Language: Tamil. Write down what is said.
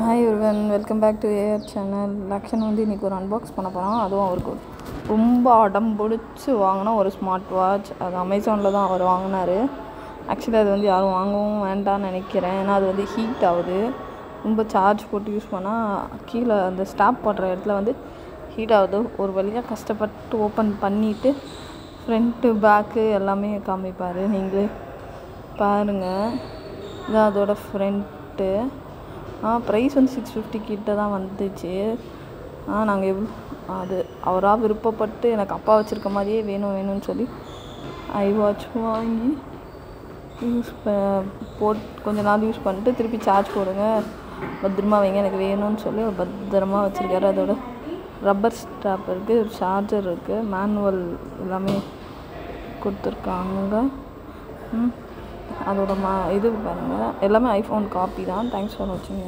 Hi everyone, welcome back to AR channel. Lakshan இன்றைக்கி ஒரு அன்பாக்ஸ் பண்ண போகிறோம். அதுவும் அவருக்கு ரொம்ப அடம் பிடிச்சி வாங்கினா ஒரு ஸ்மார்ட் வாட்ச். அது அமேசானில் தான் அவர் வாங்கினார். ஆக்சுவலி அது யாரும் வாங்கவும் வேண்டாம்னு நினைக்கிறேன். ஏன்னா அது ஹீட் ஆகுது. ரொம்ப சார்ஜ் போட்டு யூஸ் பண்ணால் கீழே அந்த ஸ்டாப் போடுற இடத்துல ஹீட் ஆகுது. ஒரு வழியாக கஷ்டப்பட்டு ஓப்பன் பண்ணிவிட்டு ஃப்ரண்ட்டு பேக்கு எல்லாமே காமிப்பார். நீங்களே பாருங்கள். இதான் அதோட ஃப்ரண்ட்டு. ப்ரைஸ் 650 கிட்ட தான் வந்துச்சு. நாங்கள் அது அவராக விருப்பப்பட்டு எனக்கு அப்பா வச்சுருக்க மாதிரியே வேணும்னு சொல்லி ஐவாட்ச் வாங்கி யூஸ் கொஞ்ச நாள் யூஸ் பண்ணிட்டு திருப்பி சார்ஜ் போடுங்க, பத்திரமா வைங்க, எனக்கு வேணும்னு சொல்லி அவர் பத்திரமா வச்சுருக்காரு. அதோட ரப்பர் ஸ்ட்ராப் இருக்குது, ஒரு சார்ஜர் இருக்குது, மேனுவல் எல்லாமே கொடுத்துருக்காங்க. அதோட இது பாருங்கள், எல்லாமே ஐஃபோன் காப்பி தான். தேங்க்ஸ் ஃபார் வாட்சிங்.